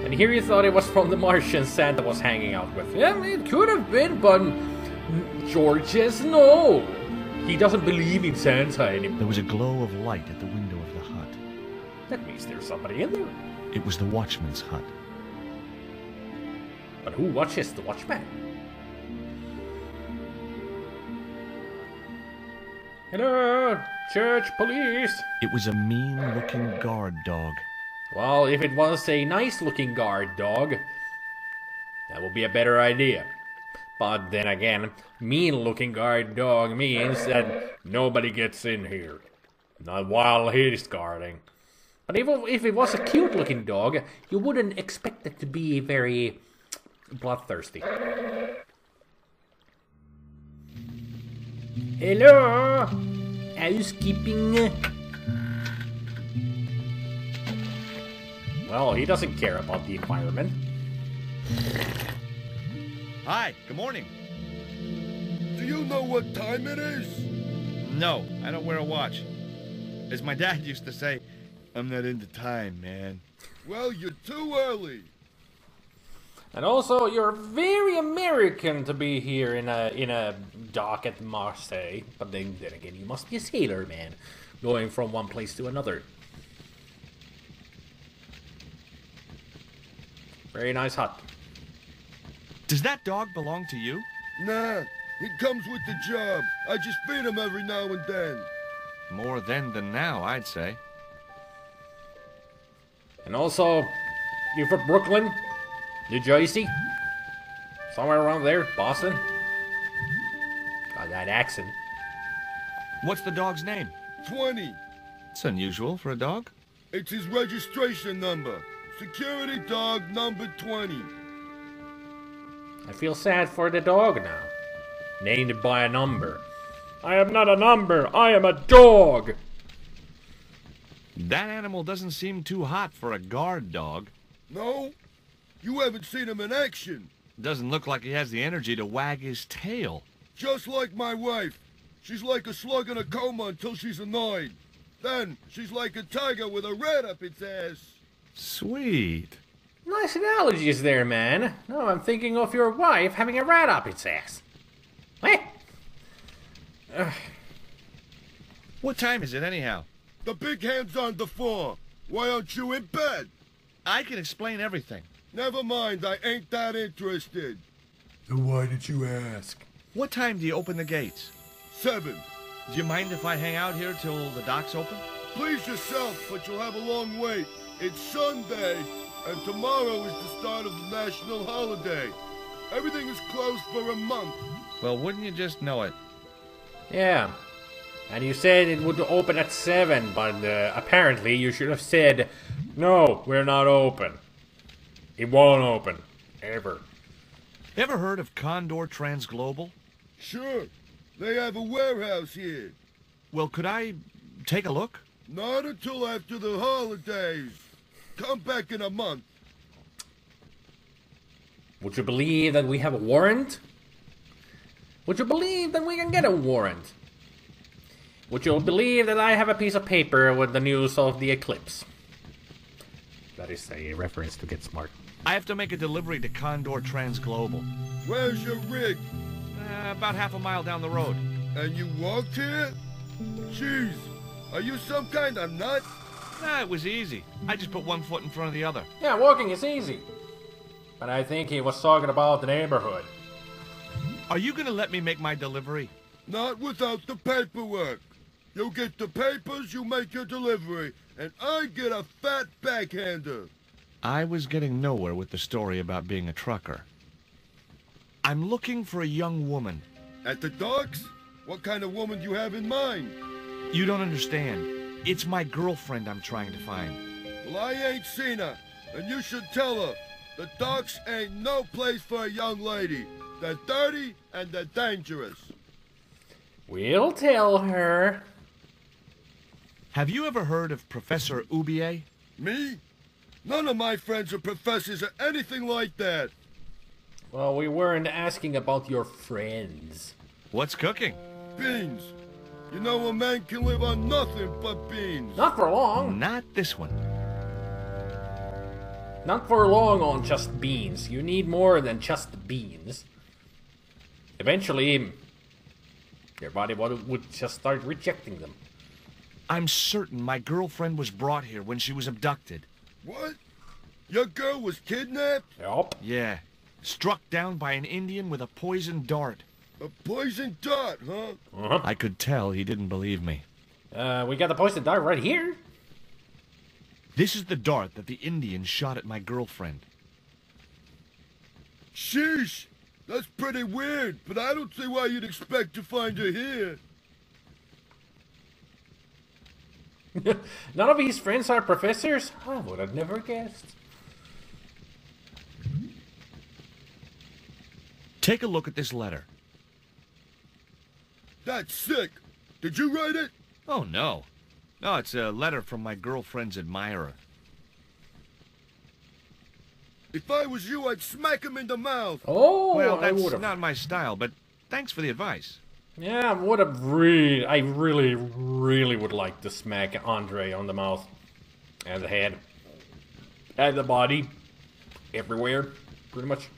And here you thought it was from the Martian Santa was hanging out with. Yeah, it could have been, but George says no. He doesn't believe in Santa anymore. There was a glow of light at the window of the hut. That means there's somebody in there. It was the watchman's hut. But who watches the watchman? Hello, church police. It was a mean-looking guard dog. Well, if it was a nice-looking guard dog, that would be a better idea. But then again, mean-looking guard dog means that nobody gets in here. Not while he's guarding. But if it was a cute-looking dog, you wouldn't expect it to be very bloodthirsty. Hello? Housekeeping? Well, he doesn't care about the environment. Hi, good morning. Do you know what time it is? No, I don't wear a watch. As my dad used to say, I'm not into time, man. Well, you're too early. And also, you're very American to be here in a dock at Marseille. But then again, you must be a sailor, man, going from one place to another. Very nice hut. Does that dog belong to you? Nah, he comes with the job. I just feed him every now and then. More then than now, I'd say. And also, you're from Brooklyn? New Jersey? Somewhere around there? Boston? Got that accent. What's the dog's name? 20. It's unusual for a dog. It's his registration number. Security dog number 20. I feel sad for the dog now. Named by a number. I am not a number, I am a dog! That animal doesn't seem too hot for a guard dog. No? You haven't seen him in action. Doesn't look like he has the energy to wag his tail. Just like my wife. She's like a slug in a coma until she's annoyed. Then, she's like a tiger with a rat up its ass. Sweet. Nice analogies there, man. No, I'm thinking of your wife having a rat up its ass. Eh? What time is it anyhow? The big hand's on the floor. Why aren't you in bed? I can explain everything. Never mind, I ain't that interested. Then why did you ask? What time do you open the gates? 7. Do you mind if I hang out here till the dock's open? Please yourself, but you'll have a long wait. It's Sunday, and tomorrow is the start of the national holiday. Everything is closed for a month. Well, wouldn't you just know it? Yeah. And you said it would open at 7, but apparently you should have said, no, we're not open. It won't open. Ever. Ever heard of Condor Transglobal? Sure. They have a warehouse here. Well, could I take a look? Not until after the holidays. Come back in a month. Would you believe that we have a warrant? Would you believe that we can get a warrant? Would you believe that I have a piece of paper with the news of the eclipse? That is a reference to Get Smart. I have to make a delivery to Condor Transglobal. Where's your rig? About half a mile down the road. And you walked here? Jeez, are you some kind of nut? Nah, it was easy. I just put one foot in front of the other. Yeah, walking is easy. But I think he was talking about the neighborhood. Are you gonna let me make my delivery? Not without the paperwork. You get the papers, you make your delivery, and I get a fat backhander. I was getting nowhere with the story about being a trucker. I'm looking for a young woman. At the docks? What kind of woman do you have in mind? You don't understand. It's my girlfriend I'm trying to find. Well, I ain't seen her, and you should tell her. The docks ain't no place for a young lady. They're dirty and they're dangerous. We'll tell her. Have you ever heard of Professor Oubier? Me? None of my friends are professors or anything like that. Well, we weren't asking about your friends. What's cooking? Beans. You know a man can live on nothing but beans. Not for long. Not this one. Not for long on just beans. You need more than just beans. Eventually, your body would just start rejecting them. I'm certain my girlfriend was brought here when she was abducted. What? Your girl was kidnapped? Yup. Yeah. Struck down by an Indian with a poisoned dart. A poison dart, huh? I could tell he didn't believe me. We got the poison dart right here. This is the dart that the Indian shot at my girlfriend. Sheesh! That's pretty weird, but I don't see why you'd expect to find her here. None of his friends are professors? I would have never guessed. Take a look at this letter. That's sick. Did you write it? Oh, no. No, it's a letter from my girlfriend's admirer. If I was you, I'd smack him in the mouth. Oh, Well, I that's would have. not my style, but thanks for the advice. Yeah, I would have really. I really, really would like to smack Andre on the mouth, and the head, and the body, everywhere, pretty much.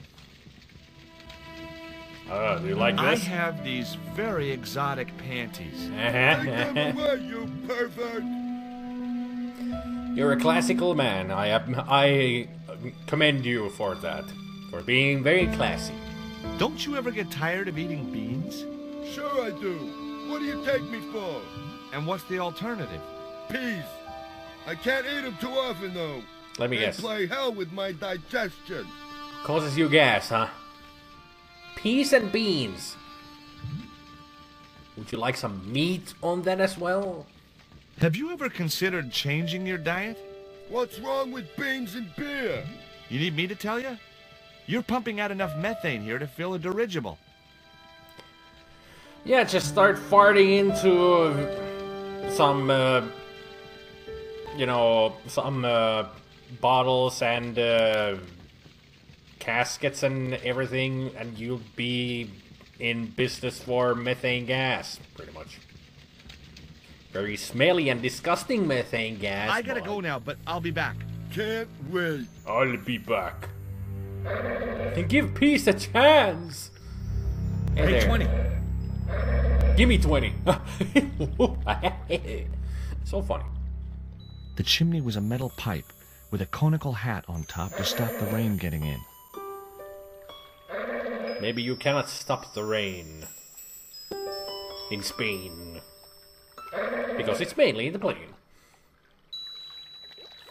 Do you like I this? have these very exotic panties. Take them away, you pervert. You're a classical man. I commend you for that, for being very classy. Don't you ever get tired of eating beans? Sure I do. What do you take me for? And what's the alternative? Peas. I can't eat them too often, though. Let me They guess. play hell with my digestion. Causes you gas, huh? Peas and beans. Would you like some meat on that as well? Have you ever considered changing your diet? What's wrong with beans and beer? You need me to tell you? You're pumping out enough methane here to fill a dirigible. Yeah, just start farting into some, some bottles and caskets and everything, and you'll be in business for methane gas, pretty much. Very smelly and disgusting methane gas. I gotta go now, but I'll be back. Can't wait. I'll be back. And give peace a chance. Hey, there. 20. Give me 20. So funny. The chimney was a metal pipe with a conical hat on top to stop the rain getting in. Maybe you cannot stop the rain in Spain. Because it's mainly the plane.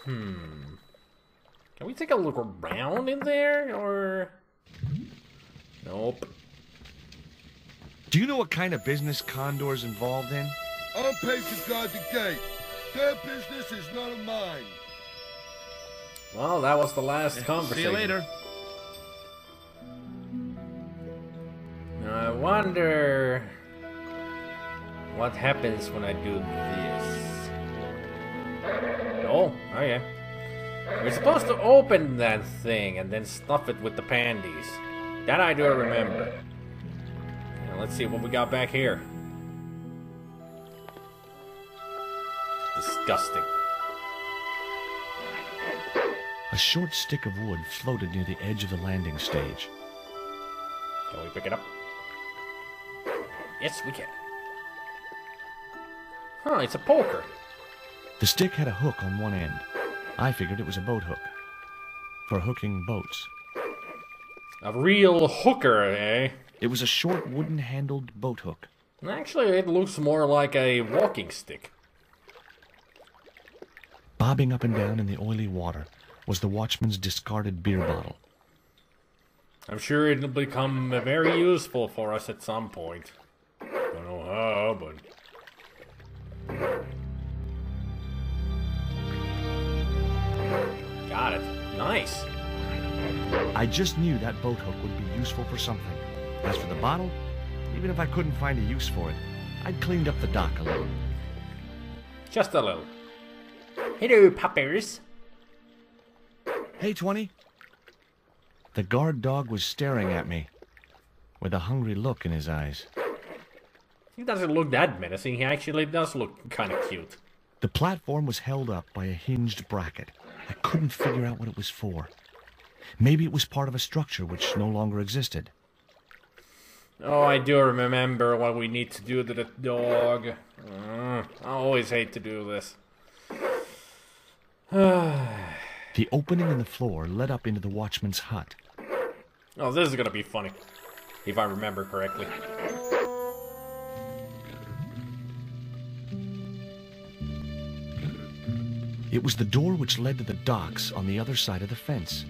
Can we take a look around in there, or... Nope. Do you know what kind of business Condor's involved in? I'm paid to guard the gate. Their business is none of mine. Well, that was the last conversation. See you later. I wonder what happens when I do this. Oh yeah. We're supposed to open that thing and then stuff it with the panties. That I do remember. Now, let's see what we got back here. Disgusting. A short stick of wood floated near the edge of the landing stage. Can we pick it up? Yes, we can. Huh, it's a poker. The stick had a hook on one end. I figured it was a boat hook. For hooking boats. A real hooker, eh? It was a short wooden-handled boat hook. Actually, it looks more like a walking stick. Bobbing up and down in the oily water was the watchman's discarded beer bottle. I'm sure it'll become very useful for us at some point. Don't know how, but... Got it. Nice. I just knew that boat hook would be useful for something. As for the bottle, even if I couldn't find a use for it, I'd cleaned up the dock a little. Just a little. Hello, puppers. Hey, 20. The guard dog was staring at me, with a hungry look in his eyes. He doesn't look that menacing. He actually does look kind of cute. The platform was held up by a hinged bracket. I couldn't figure out what it was for. Maybe it was part of a structure which no longer existed. Oh, I do remember what we need to do to the dog. I always hate to do this. The opening in the floor led up into the watchman's hut. Oh, this is gonna be funny. If I remember correctly. It was the door which led to the docks on the other side of the fence.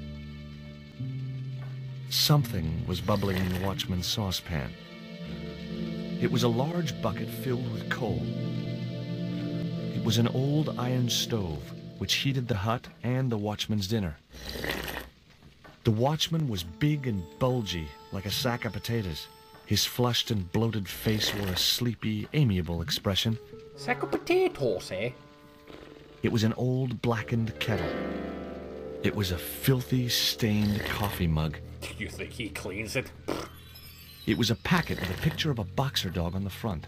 Something was bubbling in the watchman's saucepan. It was a large bucket filled with coal. It was an old iron stove which heated the hut and the watchman's dinner. The watchman was big and bulgy, like a sack of potatoes. His flushed and bloated face wore a sleepy, amiable expression. Sack of potatoes, eh? It was an old blackened kettle. It was a filthy, stained coffee mug. Do you think he cleans it? It was a packet with a picture of a boxer dog on the front.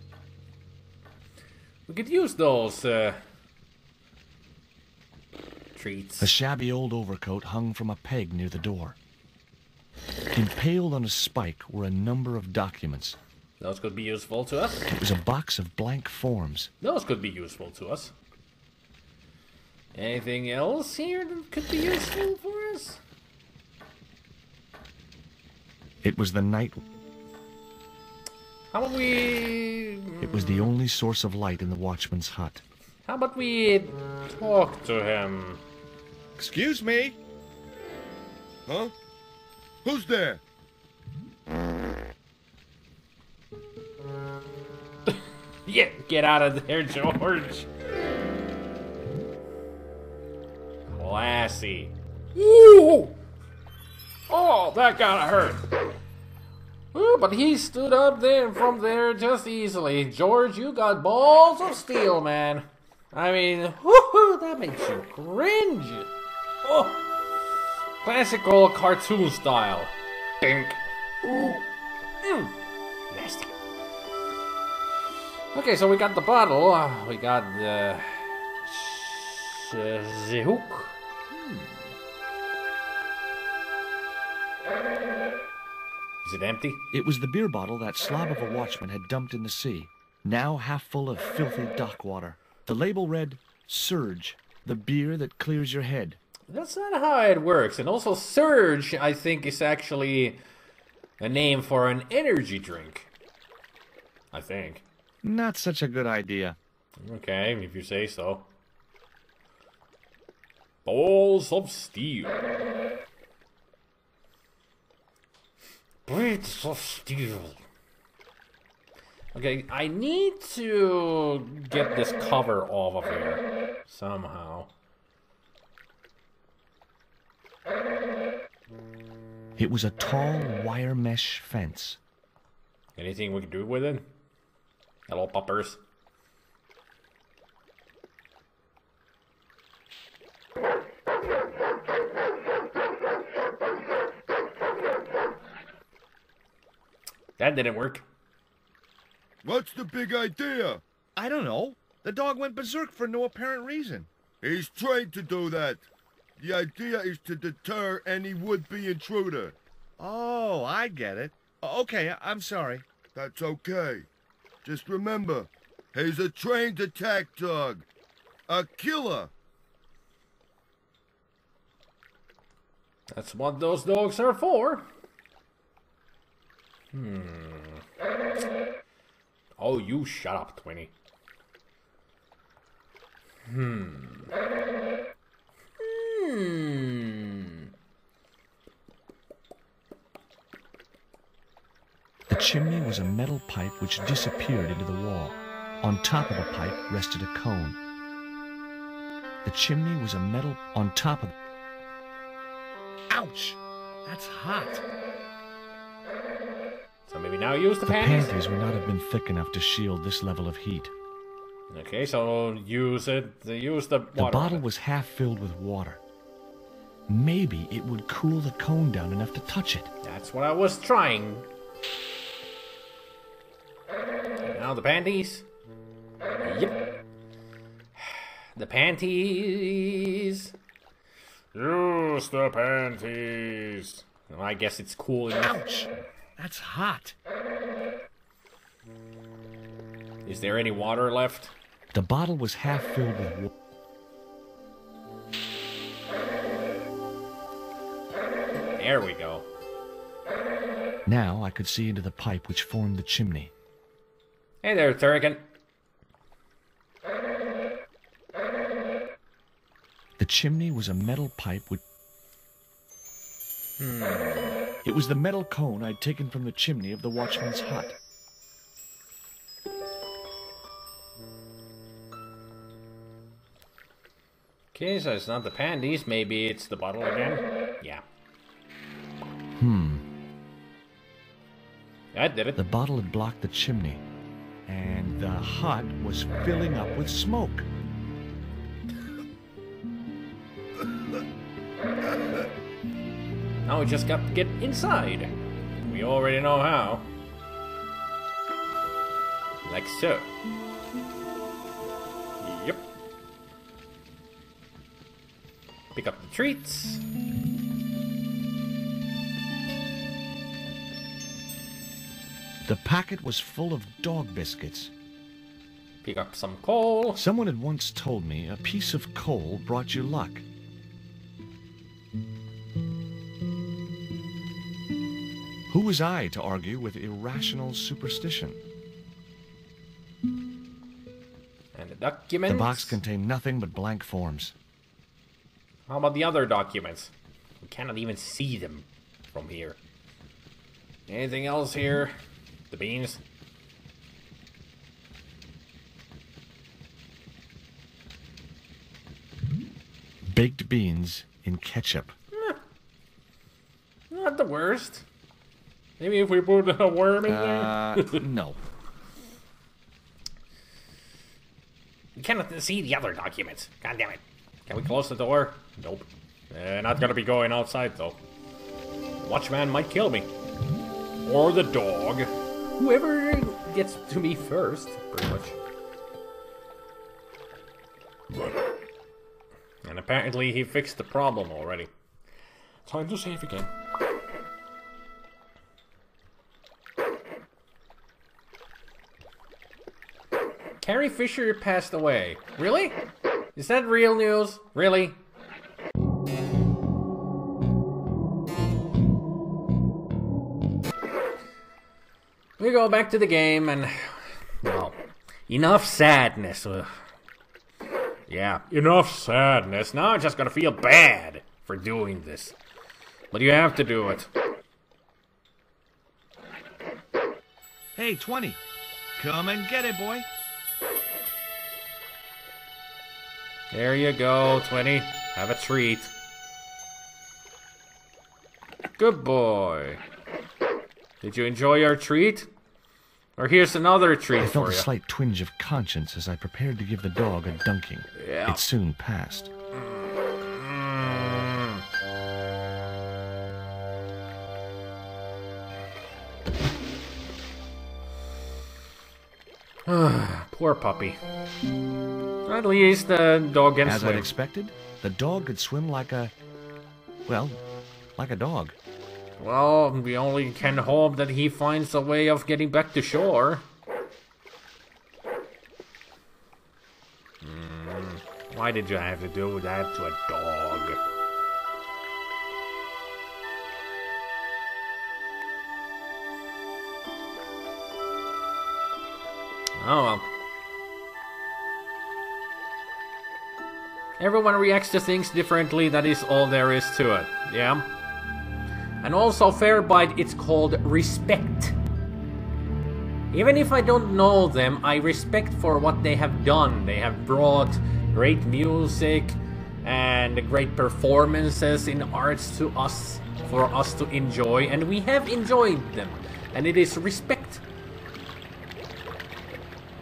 We could use those, treats. A shabby old overcoat hung from a peg near the door. Impaled on a spike were a number of documents. Those could be useful to us. It was a box of blank forms. Those could be useful to us. Anything else here that could be useful for us? It was the night. How about we... It was the only source of light in the watchman's hut. How about we talk to him? Excuse me? Huh? Who's there? Yeah, get out of there, George. Classy. Ooh! Oh, that gotta hurt. Ooh, but he stood up there from there just easily. George, you got balls of steel, man. I mean, woohoo, that makes you cringe. Oh, classical cartoon style. Dink. Ooh. Nasty. Okay, so we got the bottle. We got the hook. Is it empty? It was the beer bottle that slob of a watchman had dumped in the sea, now half full of filthy dock water. The label read, Surge, the beer that clears your head. That's not how it works. And also, Surge, I think, is actually a name for an energy drink. I think. Not such a good idea. Okay, if you say so. Balls of steel. Bricks of steel. Okay, I need to get this cover off of here somehow. It was a tall wire mesh fence. Anything we can do with it? Hello, puppers. That didn't work. What's the big idea? I don't know. The dog went berserk for no apparent reason. He's trained to do that. The idea is to deter any would-be intruder. Oh, I get it. Okay, I'm sorry. That's okay. Just remember, he's a trained attack dog. A killer. That's what those dogs are for. Oh, you shut up, Twinny. The chimney was a metal pipe which disappeared into the wall. On top of the pipe rested a cone. The chimney was a metal on top of... Ouch! That's hot. So maybe now use the The panties? panties would not have been thick enough to shield this level of heat. Okay, so use it. Use the water. The bottle was half filled with water. Maybe it would cool the cone down enough to touch it. That's what I was trying. Now the panties. Yep. The panties. Use the panties. Well, I guess it's cool enough. Ouch! That's hot. Is there any water left? The bottle was half filled with water. There we go. Now I could see into the pipe which formed the chimney. Hey there, Turrican. The chimney was a metal pipe with... It was the metal cone I'd taken from the chimney of the watchman's hut. Okay, so it's not the panties. Maybe it's the bottle again. Yeah. That did it. The bottle had blocked the chimney, and the hut was filling up with smoke. Now we just got to get inside. We already know how. Like so. Yep. Pick up the treats. The packet was full of dog biscuits. Pick up some coal. Someone had once told me a piece of coal brought you luck. Who was I to argue with irrational superstition? And the documents. The box contained nothing but blank forms. How about the other documents? We cannot even see them from here. Anything else here? The beans? Baked beans in ketchup. Not the worst. Maybe if we put a worm in there? No. We cannot see the other documents. God damn it. Can we close the door? Nope. Not gonna be going outside though. Watchman might kill me. Or the dog. Whoever gets to me first, pretty much. And apparently he fixed the problem already. Time to save again. Carrie Fisher passed away. Really? Is that real news? Really? We go back to the game and... well, enough sadness. Yeah, enough sadness. Now I'm just gonna feel bad for doing this. But you have to do it. Hey, 20. Come and get it, boy. There you go, 20. Have a treat. Good boy. Did you enjoy your treat? Or here's another treat I felt for a you. slight twinge of conscience as I prepared to give the dog a dunking. Yeah. It soon passed. Poor puppy. At least the dog can As I'd swim. expected, the dog could swim like a... well, like a dog. Well, we only can hope that he finds a way of getting back to shore. Why did you have to do that to a dog? Oh well. Everyone reacts to things differently, that is all there is to it, yeah? And also, fair bite, it's called respect. Even if I don't know them, I respect for what they have done. They have brought great music and great performances in arts to us, for us to enjoy, and we have enjoyed them. And it is respect.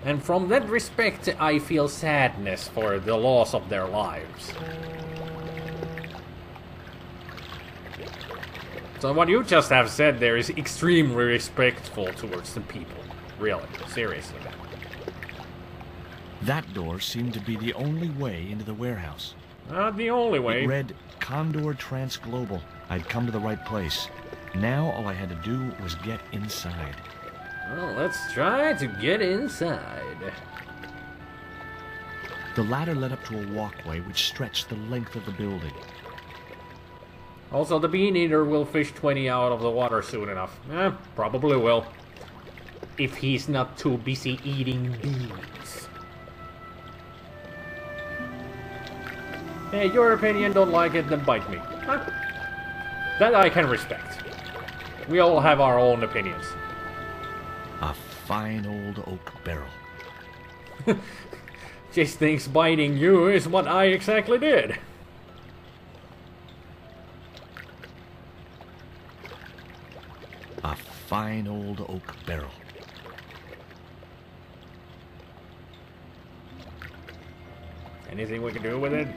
And from that respect, I feel sadness for the loss of their lives. So what you just have said there is extremely respectful towards the people. Really, seriously. That door seemed to be the only way into the warehouse. Not the only way. It read Condor Transglobal. I'd come to the right place. Now all I had to do was get inside. Well, let's try to get inside. The ladder led up to a walkway which stretched the length of the building. Also, the bean eater will fish 20 out of the water soon enough. Probably will. If he's not too busy eating beans. Hey, your opinion, don't like it, then bite me. Huh? That I can respect. We all have our own opinions. A fine old oak barrel. Just thinks biting you is what I exactly did. A fine old oak barrel. Anything we can do with it?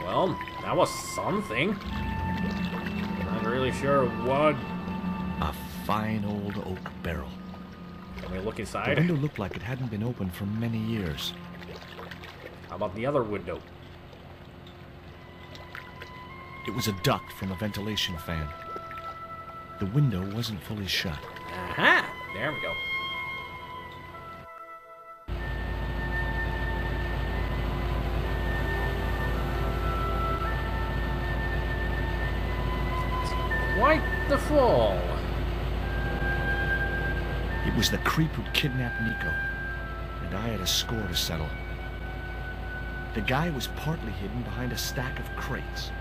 Well, that was something. Not really sure what. A fine old oak barrel. Can we look The inside? window looked like it hadn't been opened for many years. How about the other window? It was a duct from a ventilation fan. The window wasn't fully shut. Aha! There we go. Quite the fall. It was the creep who'd kidnapped Nico, and I had a score to settle. The guy was partly hidden behind a stack of crates.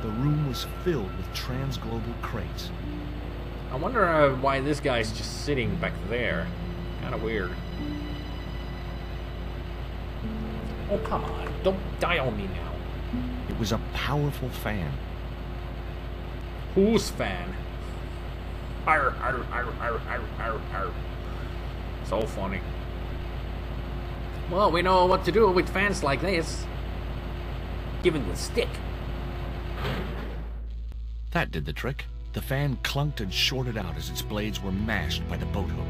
The room was filled with transglobal crates. I wonder why this guy's just sitting back there. Kind of weird. Oh, come on. Don't die on me now. It was a powerful fan. Whose fan? Arr, arr, arr, arr, arr, arr, arr. So funny. Well, we know what to do with fans like this. Give him the stick. That did the trick. The fan clunked and shorted out as its blades were mashed by the boat hook.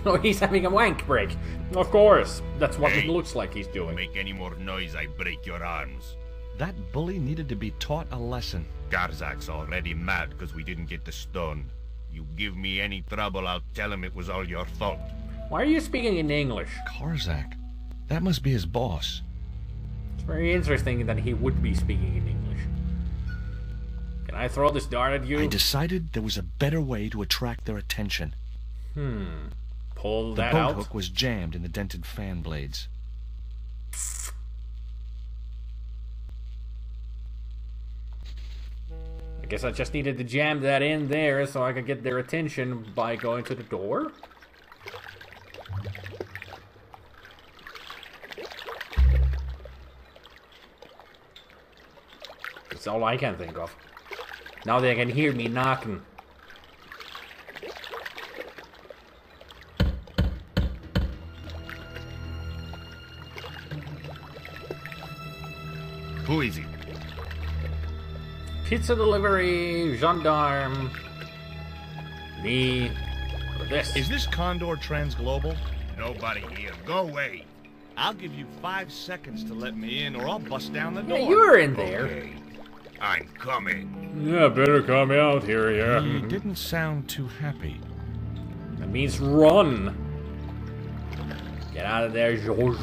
Oh, he's having a wank break. Of course. That's what it Hey, looks like he's doing. Make any more noise, I break your arms. That bully needed to be taught a lesson. Garzak's already mad because we didn't get the stone. You give me any trouble, I'll tell him it was all your fault. Why are you speaking in English? Karzak. That must be his boss. It's very interesting that he would be speaking in English. Can I throw this dart at you? I decided there was a better way to attract their attention. Pull The that boat out. hook was jammed in the dented fan blades. I guess I just needed to jam that in there so I could get their attention by going to the door. That's all I can think of. Now they can hear me knocking. Who is he? Pizza delivery, gendarme, me, or this. Is this Condor Transglobal? Nobody here. Go away. I'll give you 5 seconds to let me in, or I'll bust down the door. Yeah, you're in there. Okay. I'm coming. Yeah, better come out here, yeah. He didn't sound too happy. That means run. Get out of there, George.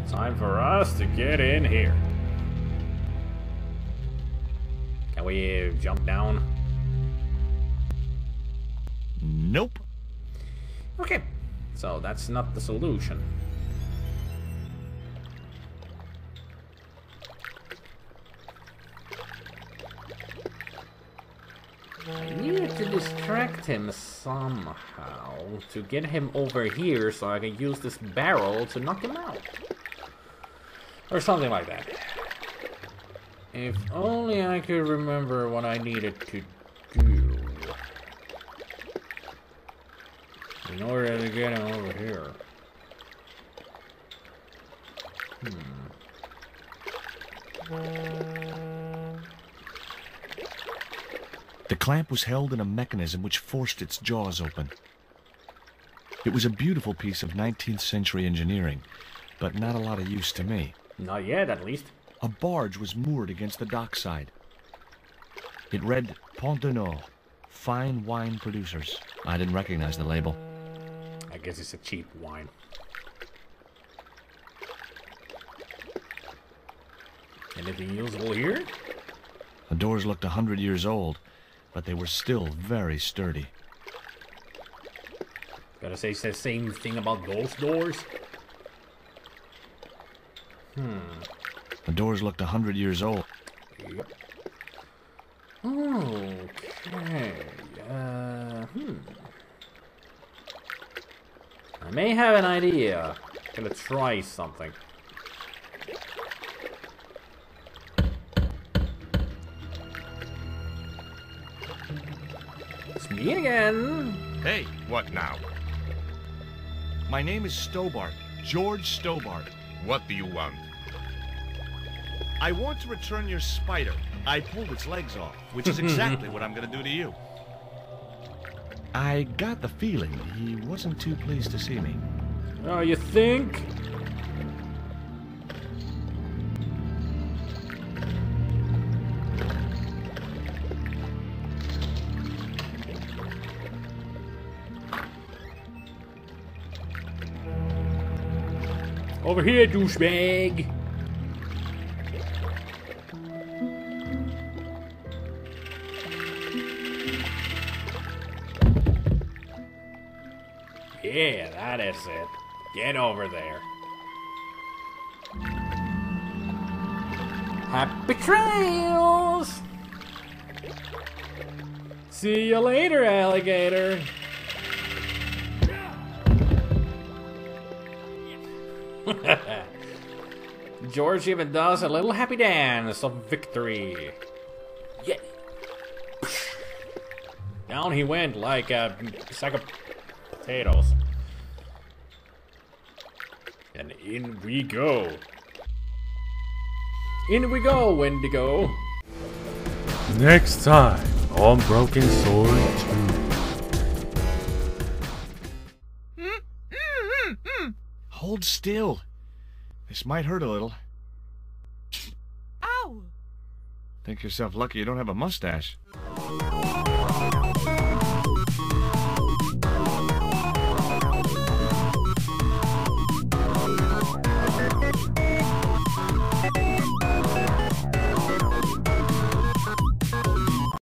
Time for us to get in here. Can we jump down? Nope. Okay, so that's not the solution. I needed to distract him somehow to get him over here so I can use this barrel to knock him out. Or something like that. If only I could remember what I needed to do in order to get him over here. The clamp was held in a mechanism which forced its jaws open. It was a beautiful piece of 19th century engineering, but not a lot of use to me. Not yet, at least. A barge was moored against the dockside. It read Pont de Nord, fine wine producers. I didn't recognize the label. I guess it's a cheap wine. Anything usable here? The doors looked 100 years old, but they were still very sturdy. Gotta say the same thing about those doors? The doors looked 100 years old. Yep. Okay. I may have an idea. Gonna try something. It's me again. Hey, What now? my name is Stobart, George Stobart. What do you want? I want to return your spider. I pulled its legs off, which is exactly what I'm gonna do to you. I got the feeling he wasn't too pleased to see me. Oh, you think? Over here, douchebag! Yeah, that is it. Get over there. Happy trails! See you later, alligator! George even does a little happy dance of victory. Yeah. Down he went like a sack of potatoes. And in we go. In we go, Wendigo. Next time on Broken Sword 2. Hold still. This might hurt a little. Ow! Think yourself lucky you don't have a mustache.